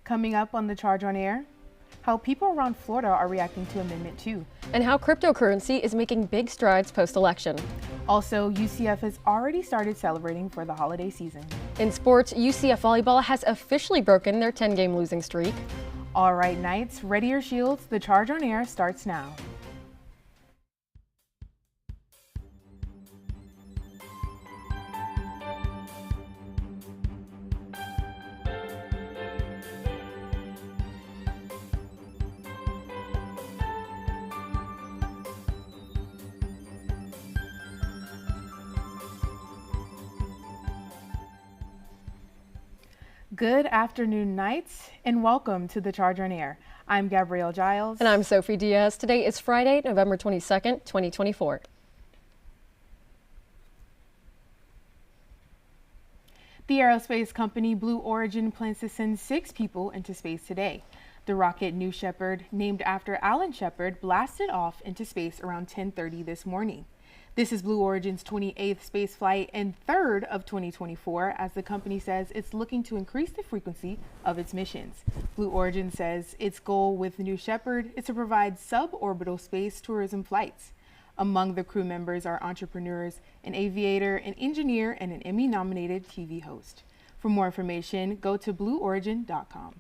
Coming up on the Charge on Air, how people around Florida are reacting to Amendment 2. And how cryptocurrency is making big strides post-election. Also, UCF has already started celebrating for the holiday season. In sports, UCF volleyball has officially broken their 10-game losing streak. All right, Knights, ready your shields. The Charge on Air starts now. Good afternoon, Knights, and welcome to the Charge on Air. I'm Gabrielle Giles. And I'm Sophie Diaz. Today is Friday, November 22nd, 2024. The aerospace company Blue Origin plans to send 6 people into space today. The rocket New Shepard, named after Alan Shepard, blasted off into space around 10:30 this morning. This is Blue Origin's 28th space flight and 3rd of 2024, as the company says it's looking to increase the frequency of its missions. Blue Origin says its goal with New Shepard is to provide suborbital space tourism flights. Among the crew members are entrepreneurs, an aviator, an engineer, and an Emmy-nominated TV host. For more information, go to blueorigin.com.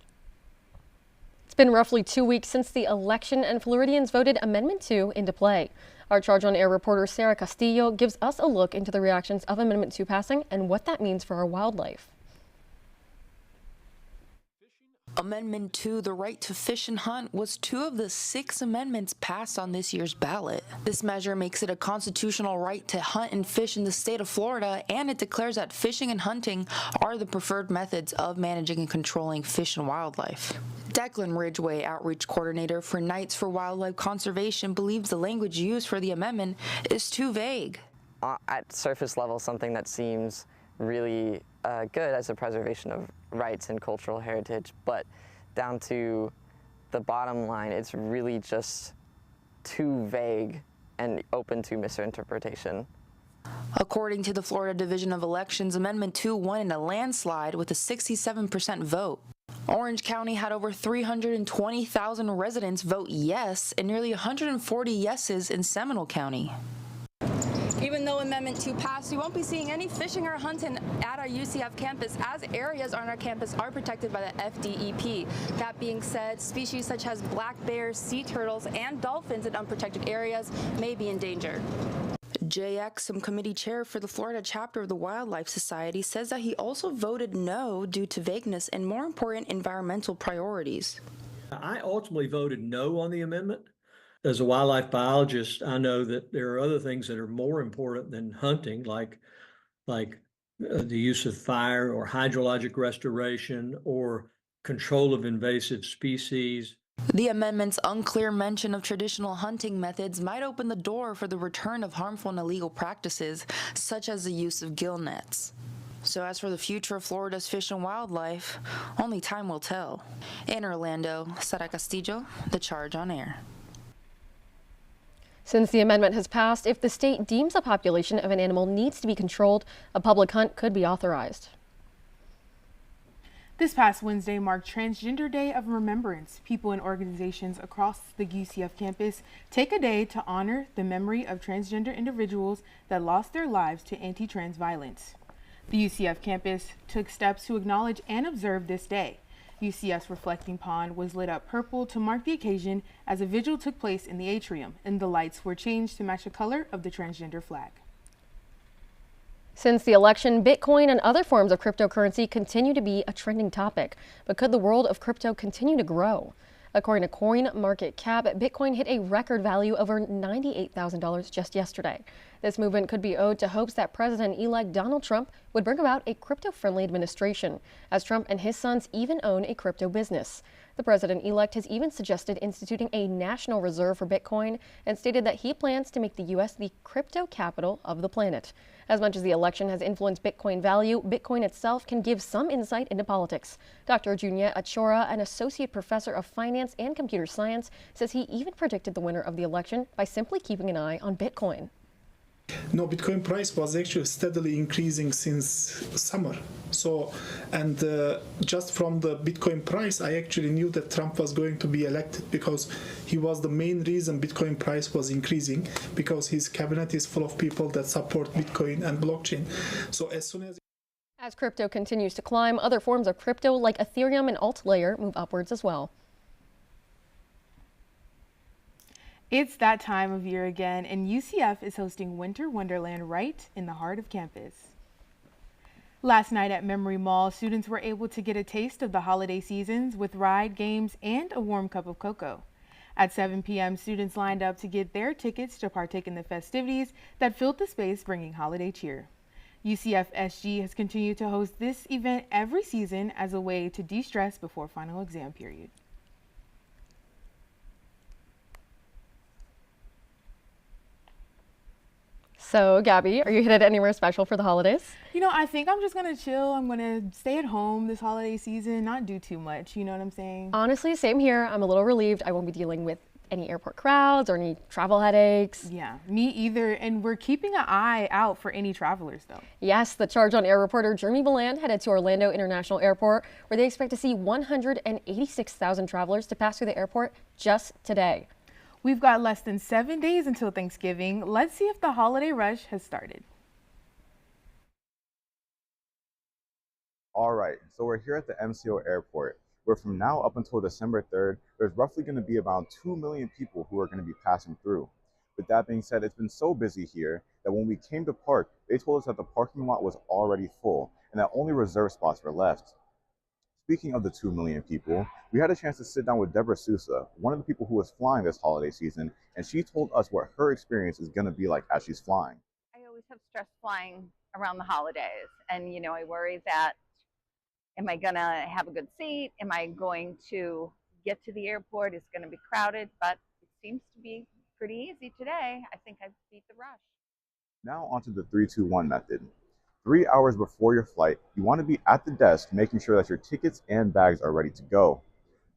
It's been roughly 2 weeks since the election and Floridians voted Amendment 2 into play. Our Charge on Air reporter Sarah Castillo gives us a look into the reactions of Amendment 2 passing and what that means for our wildlife. Amendment 2, the right to fish and hunt, was 2 of the 6 amendments passed on this year's ballot. This measure makes it a constitutional right to hunt and fish in the state of Florida, and it declares that fishing and hunting are the preferred methods of managing and controlling fish and wildlife. Declan Ridgway, outreach coordinator for Knights for Wildlife Conservation, believes the language used for the amendment is too vague. At surface level, something that seems really good as a preservation of rights and cultural heritage, but down to the bottom line, it's really just too vague and open to misinterpretation. According to the Florida Division of Elections, Amendment 2 won in a landslide with a 67% vote. Orange County had over 320,000 residents vote yes, and nearly 140 yeses in Seminole County. Even though Amendment 2 passed, you won't be seeing any fishing or hunting at our UCF campus, as areas on our campus are protected by the FDEP. That being said, species such as black bears, sea turtles, and dolphins in unprotected areas may be in danger. Jay Exum, committee chair for the Florida chapter of the Wildlife Society, says that he also voted no due to vagueness and, more important, environmental priorities. I ultimately voted no on the amendment. As a wildlife biologist, I know that there are other things that are more important than hunting, like the use of fire or hydrologic restoration or control of invasive species. The amendment's unclear mention of traditional hunting methods might open the door for the return of harmful and illegal practices, such as the use of gill nets. So as for the future of Florida's fish and wildlife, only time will tell. In Orlando, Sarah Castillo, The Charge on Air. Since the amendment has passed, if the state deems a population of an animal needs to be controlled, a public hunt could be authorized. This past Wednesday marked Transgender Day of Remembrance. People and organizations across the UCF campus take a day to honor the memory of transgender individuals that lost their lives to anti-trans violence. The UCF campus took steps to acknowledge and observe this day. UCF's Reflecting Pond was lit up purple to mark the occasion as a vigil took place in the atrium, and the lights were changed to match the color of the transgender flag. Since the election, Bitcoin and other forms of cryptocurrency continue to be a trending topic. But could the world of crypto continue to grow? According to CoinMarketCap, Bitcoin hit a record value over $98,000 just yesterday. This movement could be owed to hopes that President-elect Donald Trump would bring about a crypto-friendly administration, as Trump and his sons even own a crypto business. The president-elect has even suggested instituting a national reserve for Bitcoin and stated that he plans to make the U.S. the crypto capital of the planet. As much as the election has influenced Bitcoin value, Bitcoin itself can give some insight into politics. Dr. Junya Achora, an associate professor of finance and computer science, says he even predicted the winner of the election by simply keeping an eye on Bitcoin. No, Bitcoin price was actually steadily increasing since summer. So, and just from the Bitcoin price, I actually knew that Trump was going to be elected because he was the main reason Bitcoin price was increasing, because his cabinet is full of people that support Bitcoin and blockchain. So as soon as crypto continues to climb, other forms of crypto like Ethereum and AltLayer move upwards as well. It's that time of year again, and UCF is hosting Winter Wonderland right in the heart of campus. Last night at Memory Mall, students were able to get a taste of the holiday seasons with ride, games, and a warm cup of cocoa. At 7 p.m., students lined up to get their tickets to partake in the festivities that filled the space, bringing holiday cheer. UCF SG has continued to host this event every season as a way to de-stress before final exam period. So, Gabby, are you headed anywhere special for the holidays? You know, I think I'm just going to chill. I'm going to stay at home this holiday season, not do too much. You know what I'm saying? Honestly, same here. I'm a little relieved I won't be dealing with any airport crowds or any travel headaches. Yeah, me either. And we're keeping an eye out for any travelers, though. Yes, the Charge on Air reporter Jeremy Bellande headed to Orlando International Airport, where they expect to see 186,000 travelers to pass through the airport just today. We've got less than 7 days until Thanksgiving. Let's see if the holiday rush has started. All right, so we're here at the MCO airport, where from now up until December 3rd, there's roughly going to be about 2 million people who are going to be passing through. With that being said, it's been so busy here that when we came to park, they told us that the parking lot was already full and that only reserved spots were left. Speaking of the 2 million people, we had a chance to sit down with Deborah Sousa, one of the people who was flying this holiday season, and she told us what her experience is going to be like as she's flying. I always have stress flying around the holidays, and I worry that, am I going to have a good seat? Am I going to get to the airport? It's going to be crowded, but it seems to be pretty easy today. I think I've beat the rush. Now onto the 3-2-1 method. 3 hours before your flight, you want to be at the desk making sure that your tickets and bags are ready to go.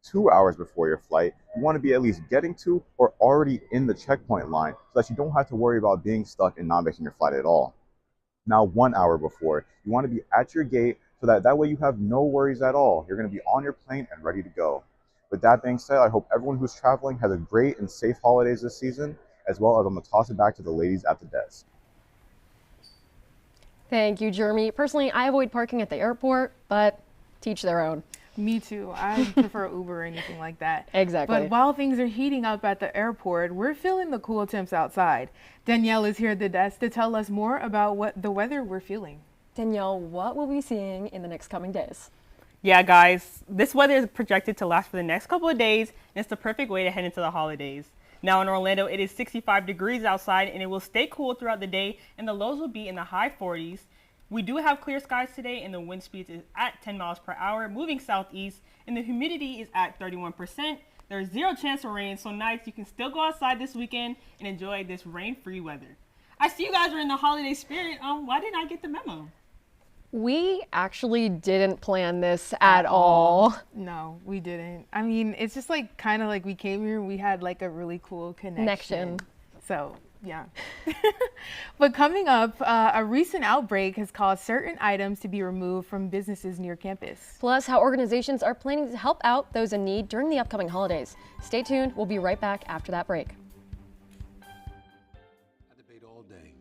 2 hours before your flight, you want to be at least getting to or already in the checkpoint line so that you don't have to worry about being stuck and not making your flight at all. Now 1 hour before, you want to be at your gate so that way you have no worries at all. You're going to be on your plane and ready to go. With that being said, I hope everyone who's traveling has a great and safe holidays this season, as well as I'm going to toss it back to the ladies at the desk. Thank you, Jeremy. Personally, I avoid parking at the airport, but teach their own. Me too. I prefer Uber or anything like that. Exactly. But while things are heating up at the airport, we're feeling the cool temps outside. Danielle is here at the desk to tell us more about what the weather we're feeling. Danielle, what will we be seeing in the next coming days? Yeah, guys, this weather is projected to last for the next couple of days, and it's the perfect way to head into the holidays. Now in Orlando, it is 65 degrees outside, and it will stay cool throughout the day, and the lows will be in the high 40s. We do have clear skies today, and the wind speed is at 10 miles per hour, moving southeast, and the humidity is at 31%. There's zero chance of rain, so nice. You can still go outside this weekend and enjoy this rain-free weather. I see you guys are in the holiday spirit. Why didn't I get the memo? We actually didn't plan this at all. No, we didn't. I mean, it's just like kind of like we came here and we had like a really cool connection. So, yeah. But coming up, a recent outbreak has caused certain items to be removed from businesses near campus. Plus, how organizations are planning to help out those in need during the upcoming holidays. Stay tuned. We'll be right back after that break. I debate all day.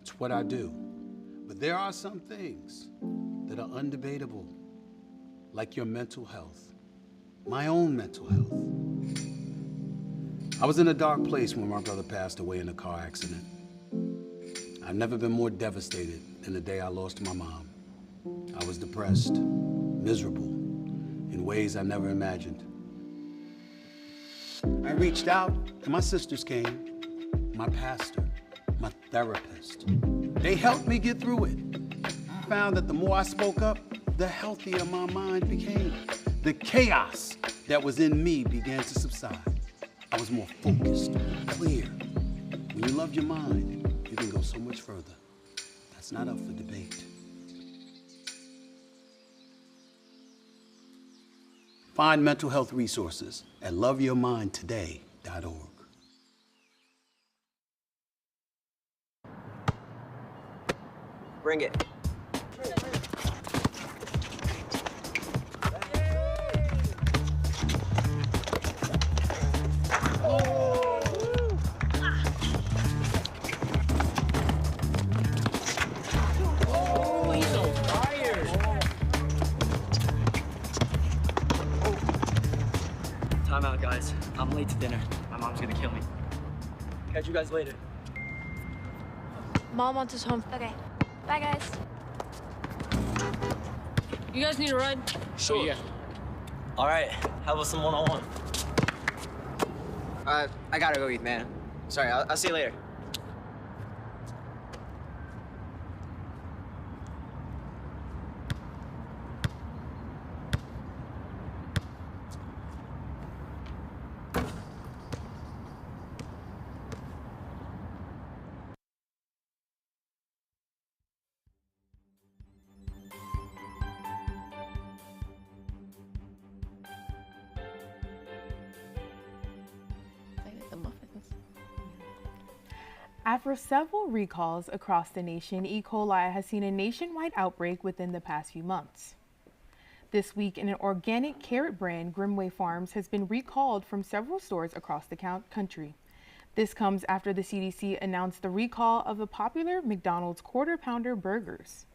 It's what I do. But there are some things that are undebatable, like your mental health, my own mental health. I was in a dark place when my brother passed away in a car accident. I've never been more devastated than the day I lost my mom. I was depressed, miserable, in ways I never imagined. I reached out, and my sisters came, my pastor, my therapist. They helped me get through it. I found that the more I spoke up, the healthier my mind became. The chaos that was in me began to subside. I was more focused, clear. When you love your mind, you can go so much further. That's not up for debate. Find mental health resources at loveyourmindtoday.org. Bring it. Time out, guys. I'm late to dinner. My mom's gonna kill me. Catch you guys later. Mom wants us home. Okay. Bye, guys. You guys need a ride? Sure. Yeah. All right. How about some one-on-one? I gotta go eat, man. Sorry, I'll see you later. After several recalls across the nation, E. coli has seen a nationwide outbreak within the past few months. This week, an organic carrot brand, Grimway Farms, has been recalled from several stores across the country. This comes after the CDC announced the recall of the popular McDonald's Quarter Pounder burgers.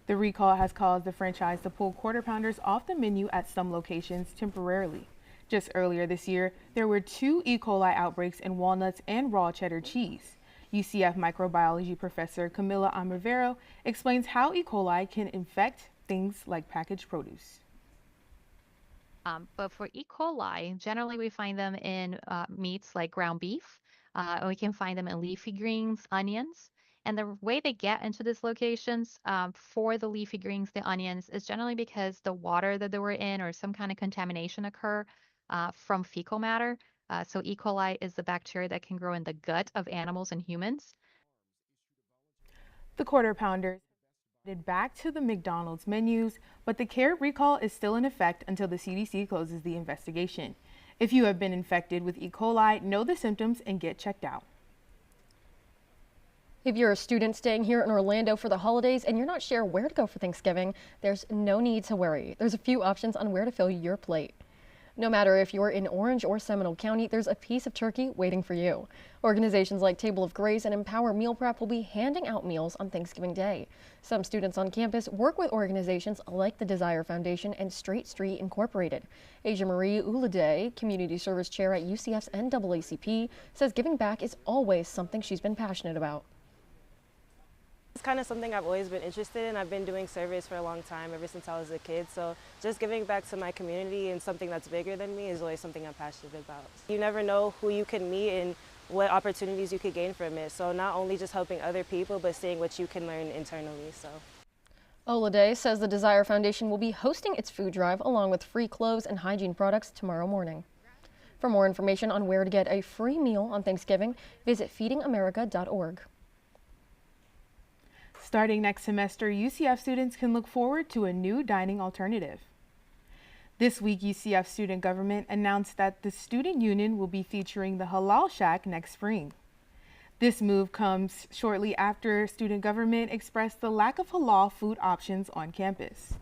The recall has caused the franchise to pull Quarter Pounders off the menu at some locations temporarily. Just earlier this year, there were 2 E. coli outbreaks in walnuts and raw cheddar cheese. UCF microbiology professor Camila Amavero explains how E. coli can infect things like packaged produce. But for E. coli, generally we find them in meats like ground beef. We can find them in leafy greens, onions. And the way they get into these locations for the leafy greens, the onions, is generally because the water that they were in or some kind of contamination occur from fecal matter. So E. coli is the bacteria that can grow in the gut of animals and humans. The Quarter Pounders added back to the McDonald's menus, but the carrot recall is still in effect until the CDC closes the investigation. If you have been infected with E. coli, know the symptoms and get checked out. If you're a student staying here in Orlando for the holidays and you're not sure where to go for Thanksgiving, there's no need to worry. There's a few options on where to fill your plate. No matter if you're in Orange or Seminole County, there's a piece of turkey waiting for you. Organizations like Table of Grace and Empower Meal Prep will be handing out meals on Thanksgiving Day. Some students on campus work with organizations like the Desire Foundation and Straight Street Incorporated. Asia Marie Ulade, Community Service Chair at UCF's NAACP, says giving back is always something she's been passionate about. It's kind of something I've always been interested in. I've been doing surveys for a long time, ever since I was a kid. So just giving back to my community and something that's bigger than me is always something I'm passionate about. You never know who you can meet and what opportunities you could gain from it. So not only just helping other people, but seeing what you can learn internally. So. Olade says the Desire Foundation will be hosting its food drive along with free clothes and hygiene products tomorrow morning. For more information on where to get a free meal on Thanksgiving, visit feedingamerica.org. Starting next semester, UCF students can look forward to a new dining alternative. This week, UCF student government announced that the student union will be featuring the Halal Shack next spring. This move comes shortly after student government expressed the lack of halal food options on campus.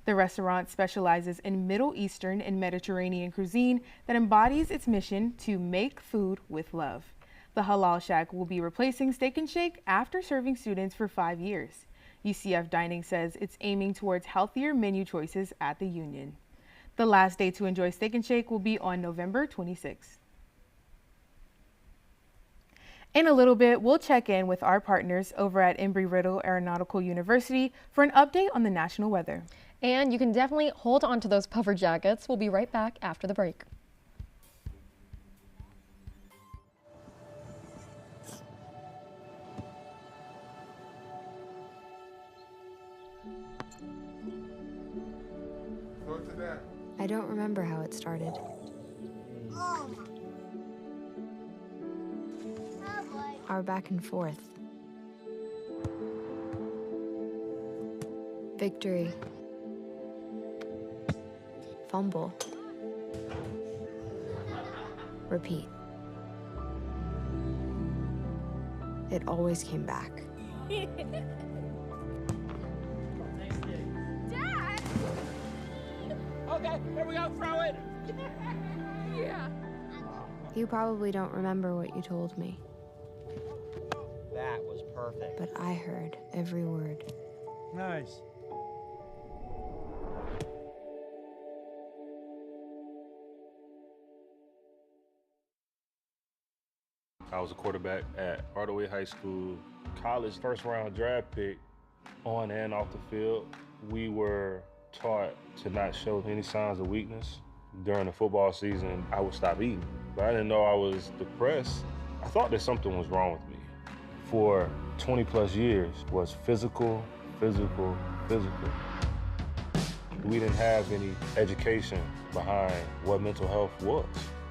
The restaurant specializes in Middle Eastern and Mediterranean cuisine that embodies its mission to make food with love. The Halal Shack will be replacing Steak and Shake after serving students for 5 years. UCF Dining says it's aiming towards healthier menu choices at the union. The last day to enjoy Steak and Shake will be on November 26th. In a little bit, we'll check in with our partners over at Embry-Riddle Aeronautical University for an update on the national weather. And you can definitely hold on to those puffer jackets. We'll be right back after the break. I don't remember how it started. Our back and forth. Victory. Fumble. Repeat. It always came back. Okay, here we go, throw it. Yeah. You probably don't remember what you told me, That was perfect. but I heard every word. Nice. I was a quarterback at Hardaway High School, college first round draft pick on and off the field. We were taught to not show any signs of weakness. During the football season, I would stop eating, but I didn't know I was depressed. I thought that something was wrong with me. For 20 plus years was physical. We didn't have any education behind what mental health was.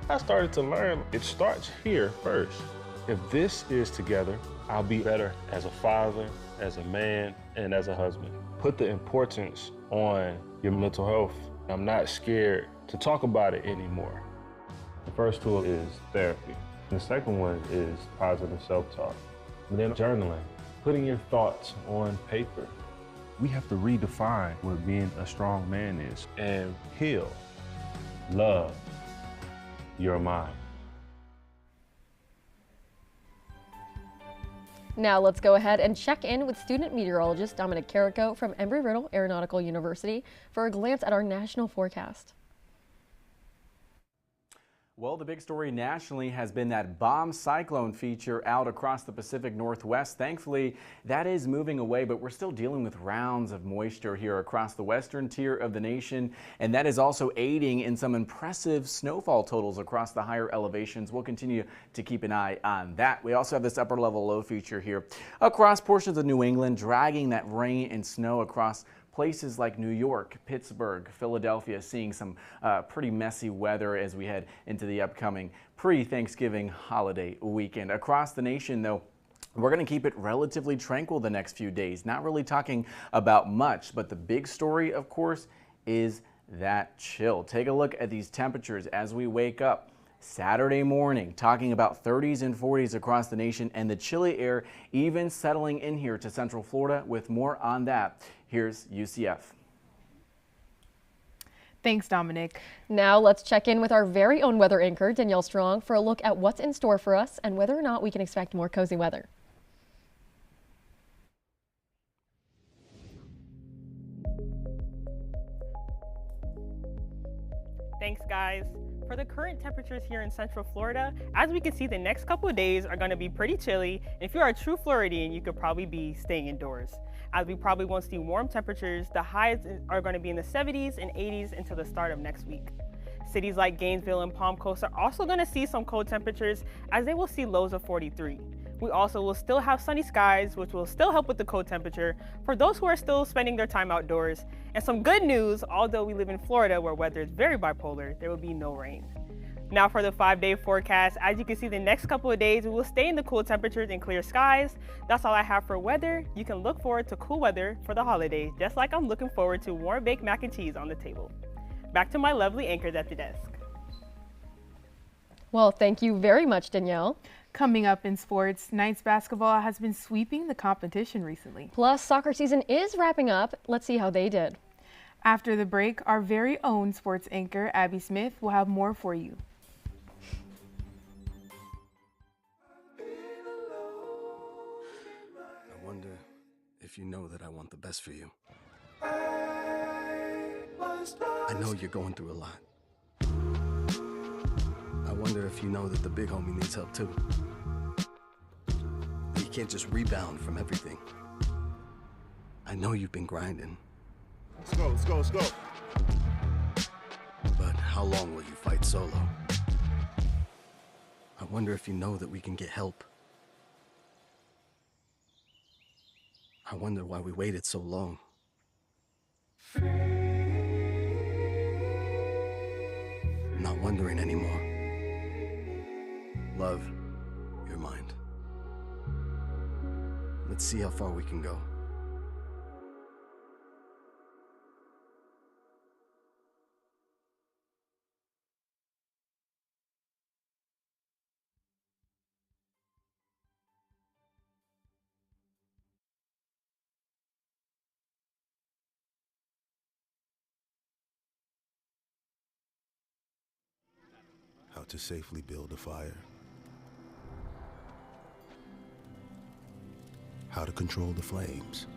I started to learn it starts here first. If this is together, I'll be better as a father, as a man, and as a husband. Put the importance on your mental health. I'm not scared to talk about it anymore. The first tool is therapy. The second one is positive self-talk. And then journaling, putting your thoughts on paper. We have to redefine what being a strong man is and heal, love your mind. Now let's go ahead and check in with student meteorologist Dominic Carrico from Embry-Riddle Aeronautical University for a glance at our national forecast. Well, the big story nationally has been that bomb cyclone feature out across the Pacific Northwest. Thankfully, that is moving away, but we're still dealing with rounds of moisture here across the western tier of the nation, and that is also aiding in some impressive snowfall totals across the higher elevations. We'll continue to keep an eye on that. We also have this upper level low feature here across portions of New England, dragging that rain and snow across places like New York, Pittsburgh, Philadelphia, seeing some pretty messy weather as we head into the upcoming pre-Thanksgiving holiday weekend. Across the nation, though, we're going to keep it relatively tranquil the next few days. Not really talking about much, but the big story, of course, is that chill. Take a look at these temperatures as we wake up. Saturday morning, talking about 30s and 40s across the nation, and the chilly air even settling in here to Central Florida. With more on that, here's UCF. Thanks, Dominic. Now let's check in with our very own weather anchor, Danielle Strong, for a look at what's in store for us and whether or not we can expect more cozy weather. Thanks, guys. For the current temperatures here in Central Florida, as we can see, the next couple of days are going to be pretty chilly. And if you're a true Floridian, you could probably be staying indoors. As we probably won't see warm temperatures, the highs are going to be in the 70s and 80s until the start of next week. Cities like Gainesville and Palm Coast are also going to see some cold temperatures, as they will see lows of 43. We also will still have sunny skies, which will still help with the cold temperature for those who are still spending their time outdoors. And some good news, although we live in Florida where weather is very bipolar, there will be no rain. Now for the 5-day forecast, as you can see, the next couple of days we will stay in the cool temperatures and clear skies. That's all I have for weather. You can look forward to cool weather for the holidays, just like I'm looking forward to warm baked mac and cheese on the table. Back to my lovely anchors at the desk. Well, thank you very much, Danielle. Coming up in sports, Knights basketball has been sweeping the competition recently. Plus, soccer season is wrapping up. Let's see how they did. After the break, our very own sports anchor, Abby Smith, will have more for you. I wonder if you know that I want the best for you. I know you're going through a lot. I wonder if you know that the big homie needs help too. He can't just rebound from everything. I know you've been grinding. Let's go, let's go, let's go. But how long will you fight solo? I wonder if you know that we can get help. I wonder why we waited so long. I'm not wondering anymore. Love, your mind. Let's see how far we can go. how to safely build a fire, how to control the flames,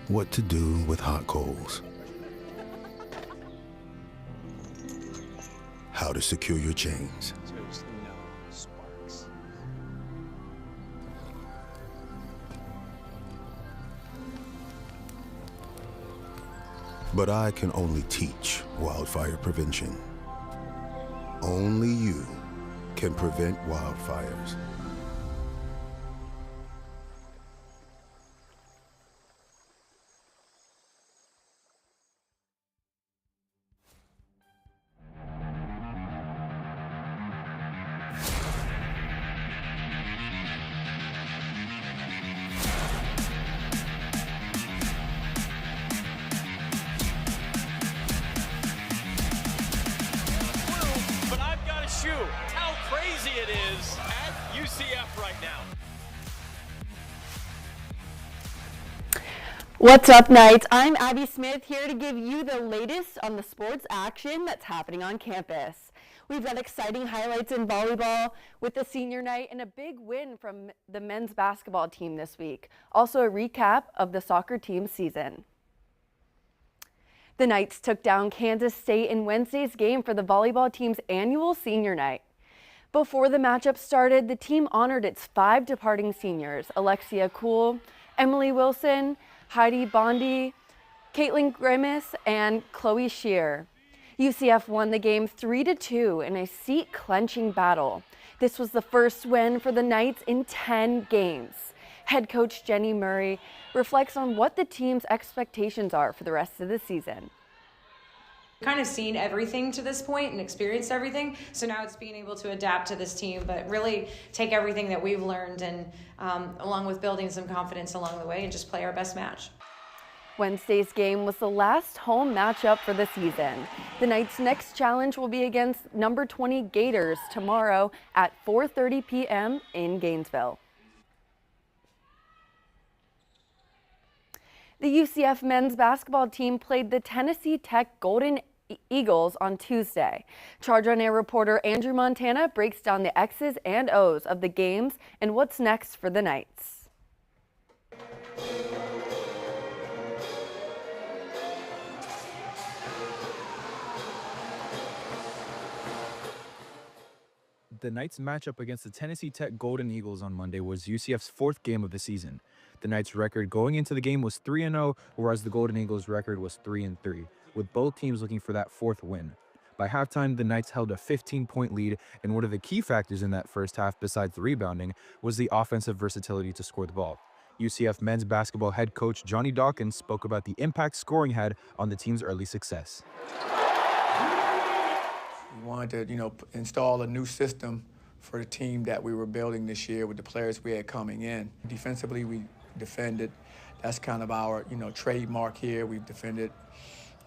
what to do with hot coals, how to secure your chains, but I can only teach wildfire prevention. Only you can prevent wildfires. But I've got to shoot how crazy it is at UCF right now. What's up, Knights? I'm Abby Smith, here to give you the latest on the sports action that's happening on campus. We've got exciting highlights in volleyball with the senior night and a big win from the men's basketball team this week. Also a recap of the soccer team season. The Knights took down Kansas State in Wednesday's game for the volleyball team's annual senior night. Before the matchup started, the team honored its 5 departing seniors: Alexia Kuhl, Emily Wilson, Heidi Bondi, Caitlin Grimace, and Chloe Shear. UCF won the game 3-2 in a seat-clenching battle. This was the first win for the Knights in 10 games. Head coach Jenny Murray reflects on what the team's expectations are for the rest of the season. Kind of seen everything to this point and experienced everything, so now it's being able to adapt to this team, but really take everything that we've learned and along with building some confidence along the way and just play our best match. Wednesday's game was the last home matchup for the season. The Knights' next challenge will be against number 20 Gators tomorrow at 4:30 p.m. in Gainesville. The UCF men's basketball team played the Tennessee Tech Golden Eagles on Tuesday. Charge on Air reporter Andrew Montana breaks down the X's and O's of the games and what's next for the Knights. The Knights' matchup against the Tennessee Tech Golden Eagles on Monday was UCF's 4th game of the season. The Knights' record going into the game was 3-0, whereas the Golden Eagles' record was 3-3, with both teams looking for that 4th win. By halftime, the Knights held a 15-point lead, and one of the key factors in that first half, besides the rebounding, was the offensive versatility to score the ball. UCF men's basketball head coach Johnny Dawkins spoke about the impact scoring had on the team's early success. We wanted to, install a new system for the team that we were building this year with the players we had coming in. Defensively, we defended. That's kind of our, trademark here. We've defended,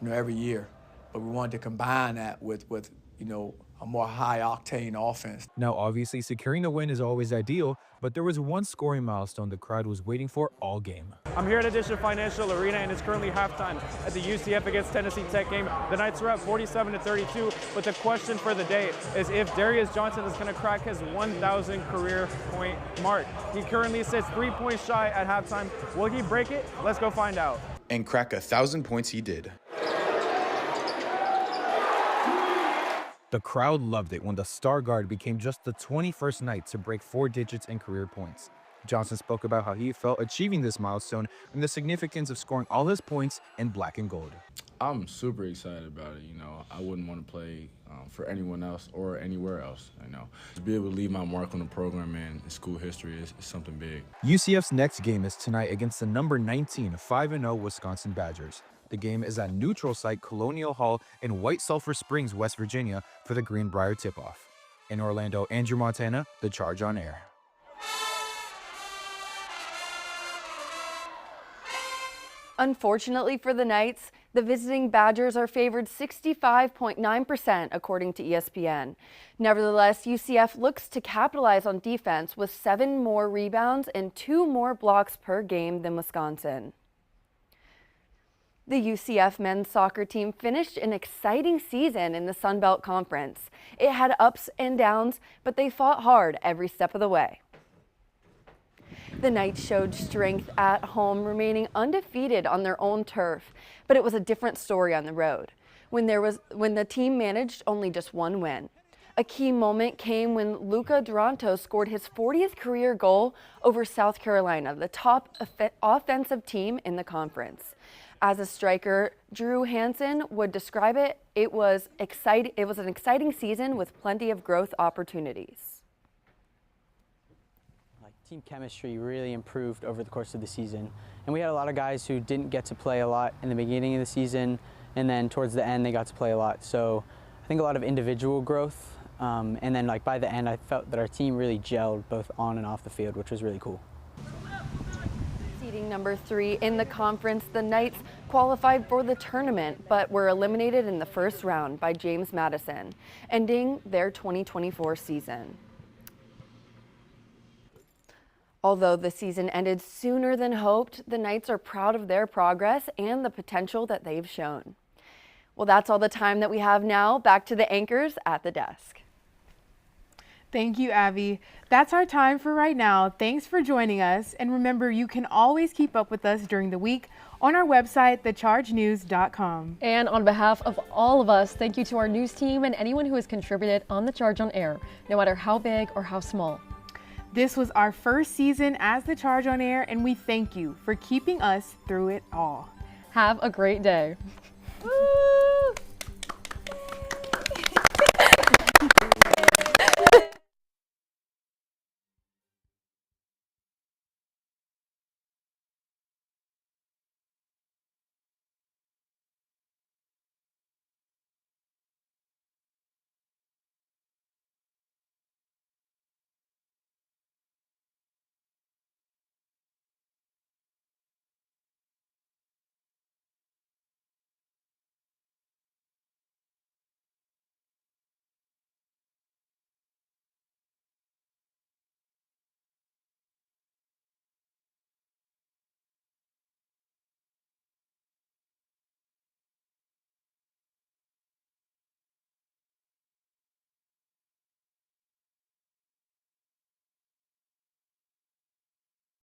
every year. But we wanted to combine that with a more high-octane offense. Now, obviously, securing the win is always ideal, but there was one scoring milestone the crowd was waiting for all game. I'm here at Edition Financial Arena, and it's currently halftime at the UCF against Tennessee Tech game. The Knights are up 47-32, but the question for the day is if Darius Johnson is going to crack his 1,000 career point mark. He currently sits 3 points shy at halftime. Will he break it? Let's go find out. And crack 1,000 points he did. The crowd loved it when the star guard became just the 21st Knight to break 4 digits in career points. Johnson spoke about how he felt achieving this milestone and the significance of scoring all his points in black and gold. I'm super excited about it. I wouldn't want to play for anyone else or anywhere else. To be able to leave my mark on the program and school history is something big. UCF's next game is tonight against the number 19 5-0 Wisconsin Badgers. The game is at neutral site Colonial Hall in White Sulphur Springs, West Virginia for the Greenbrier tip-off. In Orlando, Andrew Montana, The Charge on Air. Unfortunately for the Knights, The visiting Badgers are favored 65.9% according to ESPN. Nevertheless, UCF looks to capitalize on defense with 7 more rebounds and 2 more blocks per game than Wisconsin. The UCF men's soccer team finished an exciting season in the Sun Belt Conference. It had ups and downs, but they fought hard every step of the way. The Knights showed strength at home, remaining undefeated on their own turf, but it was a different story on the road, when the team managed only just 1 win. A key moment came when Luca Duranto scored his 40th career goal over South Carolina, the top offensive team in the conference. As a striker, Drew Hansen would describe it, it was an exciting season with plenty of growth opportunities. Team chemistry really improved over the course of the season, and we had a lot of guys who didn't get to play a lot in the beginning of the season, and then towards the end they got to play a lot. So I think a lot of individual growth, and then by the end I felt that our team really gelled both on and off the field, which was really cool. Seeding number 3 in the conference, the Knights qualified for the tournament but were eliminated in the first round by James Madison, ending their 2024 season. Although the season ended sooner than hoped, the Knights are proud of their progress and the potential that they've shown. Well, that's all the time that we have now. Back to the anchors at the desk. Thank you, Abby. That's our time for right now. Thanks for joining us. And remember, you can always keep up with us during the week on our website, thechargenews.com. And on behalf of all of us, thank you to our news team and anyone who has contributed on The Charge on Air, no matter how big or how small. This was our first season as The Charge on Air, and we thank you for keeping us through it all. Have a great day. Woo!